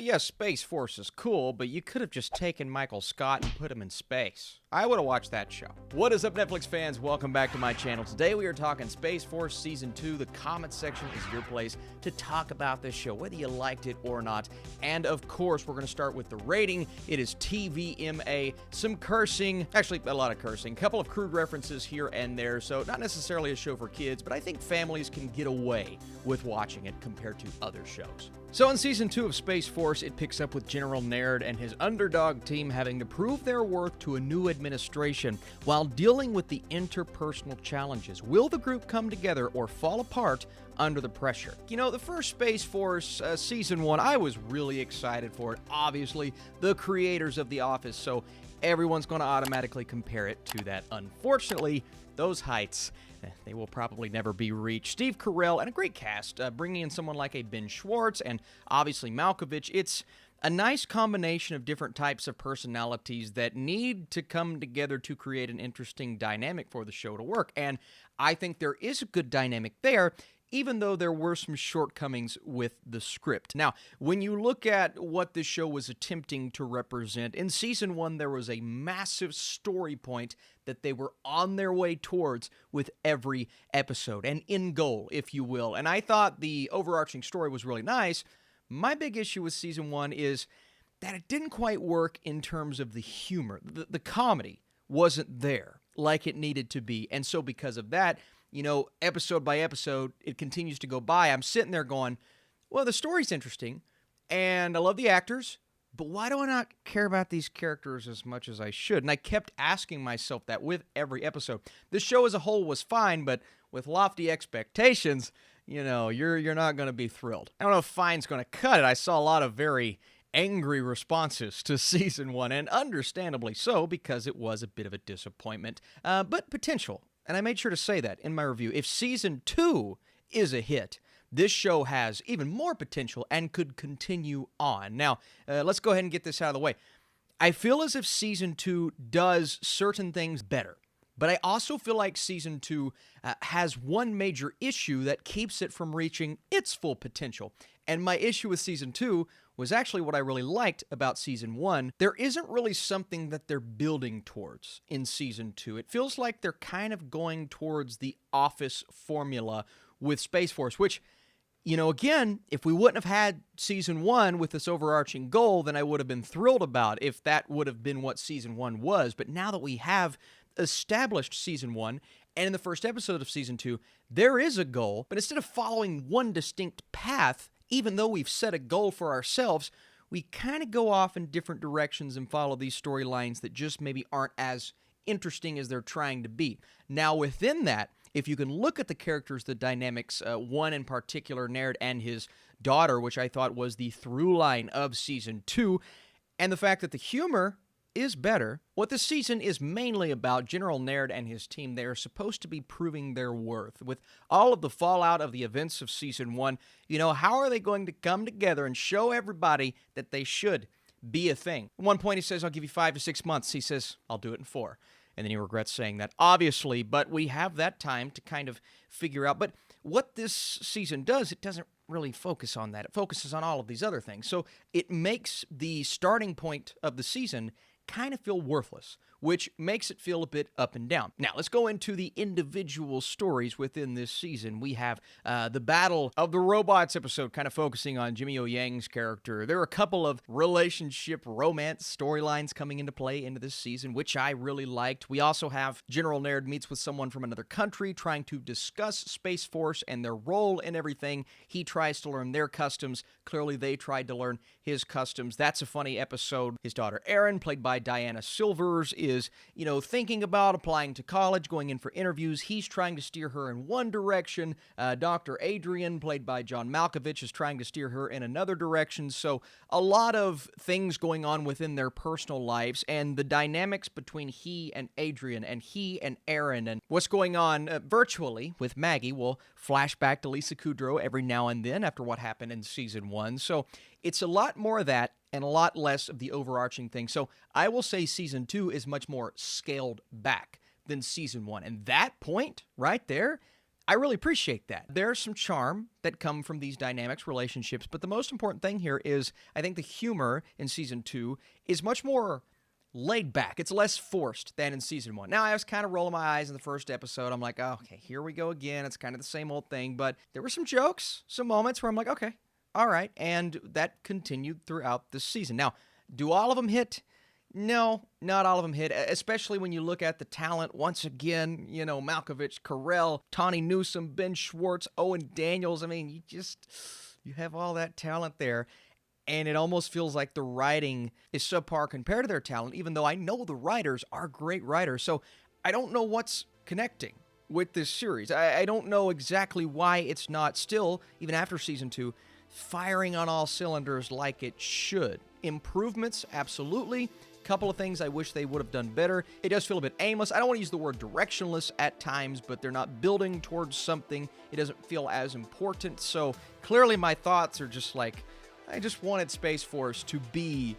yes, Space Force is cool, but you could have just taken Michael Scott and put him in space. I would have watched that show. What is up, Netflix fans? Welcome back to my channel. Today we are talking Space Force Season 2. The comment section is your place to talk about this show, whether you liked it or not. And of course, we're going to start with the rating. It is TVMA. Some cursing, actually a lot of cursing, a couple of crude references here and there, so not necessarily a show for kids, but I think families can get away with watching it compared to other shows. So in Season 2 of Space Force, it picks up with General Naird and his underdog team having to prove their worth to a new administration while dealing with the interpersonal challenges. Will the group come together or fall apart under the pressure? You know, the first Space Force Season 1, I was really excited for it. Obviously, the creators of The Office, so everyone's going to automatically compare it to that. Unfortunately, those heights, they will probably never be reached. Steve Carell and a great cast, bringing in someone like a Ben Schwartz and obviously Malkovich. It's a nice combination of different types of personalities that need to come together to create an interesting dynamic for the show to work. And I think there is a good dynamic there, even though there were some shortcomings with the script. Now, when you look at what this show was attempting to represent, in Season 1, there was a massive story point that they were on their way towards with every episode, an end goal, if you will. And I thought the overarching story was really nice. My big issue with Season 1 is that it didn't quite work in terms of the humor. The comedy wasn't there like it needed to be. And so because of that, you know, episode by episode, it continues to go by. I'm sitting there going, well, the story's interesting, and I love the actors, but why do I not care about these characters as much as I should? And I kept asking myself that with every episode. The show as a whole was fine, but with lofty expectations, you know, you're not going to be thrilled. I don't know if fine's going to cut it. I saw a lot of very angry responses to Season 1, and understandably so, because it was a bit of a disappointment, but potential. And I made sure to say that in my review. If Season 2 is a hit, this show has even more potential and could continue on. Now, let's go ahead and get this out of the way. I feel as if Season 2 does certain things better, but I also feel like Season 2 has one major issue that keeps it from reaching its full potential. And my issue with Season 2 was actually what I really liked about Season 1. There isn't really something that they're building towards in Season 2. It feels like they're kind of going towards the Office formula with Space Force, which, you know, again, if we wouldn't have had Season 1 with this overarching goal, then I would have been thrilled about if that would have been what Season 1 was. But now that we have established Season 1, and in the first episode of Season 2, there is a goal, but instead of following one distinct path, even though we've set a goal for ourselves, we kind of go off in different directions and follow these storylines that just maybe aren't as interesting as they're trying to be. Now, within that, if you can look at the characters, the dynamics, one in particular, Naird and his daughter, which I thought was the through line of Season 2, and the fact that the humor is better. What this season is mainly about, General Naird and his team, they are supposed to be proving their worth. With all of the fallout of the events of Season 1, you know, how are they going to come together and show everybody that they should be a thing? At one point he says, I'll give you 5 to 6 months. He says, I'll do it in 4. And then he regrets saying that, obviously, but we have that time to kind of figure out. But what this season does, it doesn't really focus on that. It focuses on all of these other things. So it makes the starting point of the season kind of feel worthless, which makes it feel a bit up and down. Now, let's go into the individual stories within this season. We have the Battle of the Robots episode, kind of focusing on Jimmy O Yang's character. There are a couple of relationship romance storylines coming into play into this season, which I really liked. We also have General Naird meets with someone from another country trying to discuss Space Force and their role in everything. He tries to learn their customs. Clearly, they tried to learn his customs. That's a funny episode. His daughter, Erin, played by Diana Silvers, is, you know, thinking about applying to college, going in for interviews. He's trying to steer her in one direction. Dr. Adrian, played by John Malkovich, is trying to steer her in another direction. So a lot of things going on within their personal lives, and the dynamics between he and Adrian and he and Erin and what's going on virtually with Maggie will flash back to Lisa Kudrow every now and then after what happened in Season 1. So it's a lot more of that and a lot less of the overarching thing. So I will say Season 2 is much more scaled back than Season 1. And that point right there, I really appreciate that. There's some charm that come from these dynamics, relationships, but the most important thing here is I think the humor in season 2 is much more laid back. It's less forced than in season 1. Now, I was kind of rolling my eyes in the first episode. I'm like, oh, okay, here we go again. It's kind of the same old thing, but there were some jokes, some moments where I'm like, okay, all right, and that continued throughout the season. Now, do all of them hit? No, not all of them hit, especially when you look at the talent. Once again, Malkovich, Carell, Tawny Newsome, Ben Schwartz, Owen Daniels. I mean, you have all that talent there, and it almost feels like the writing is subpar compared to their talent, even though I know the writers are great writers. So I don't know what's connecting with this series. I don't know exactly why it's not still, even after season 2, firing on all cylinders like it should. Improvements, absolutely. Couple of things I wish they would have done better. It does feel a bit aimless. I don't want to use the word directionless at times, but they're not building towards something. It doesn't feel as important. So clearly my thoughts are just like, I just wanted Space Force to be,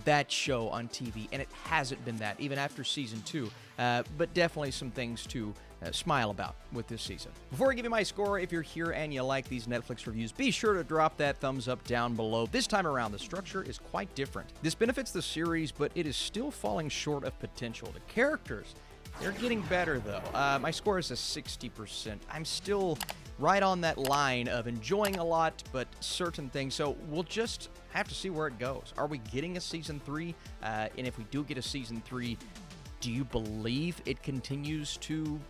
that show on TV, and it hasn't been that, even after season 2. But definitely some things to smile about with this season. Before I give you my score, if you're here and you like these Netflix reviews, be sure to drop that thumbs up down below. This time around, the structure is quite different. This benefits the series, but it is still falling short of potential. The characters, they're getting better, though. My score is a 60%. I'm still right on that line of enjoying a lot, but certain things. So we'll just have to see where it goes. Are we getting a season 3? And if we do get a season 3, do you believe it continues to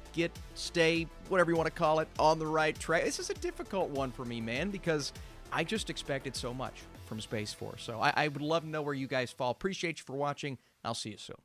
stay, whatever you want to call it, on the right track? This is a difficult one for me, man, because I just expected so much from Space Force. So I would love to know where you guys fall. Appreciate you for watching. I'll see you soon.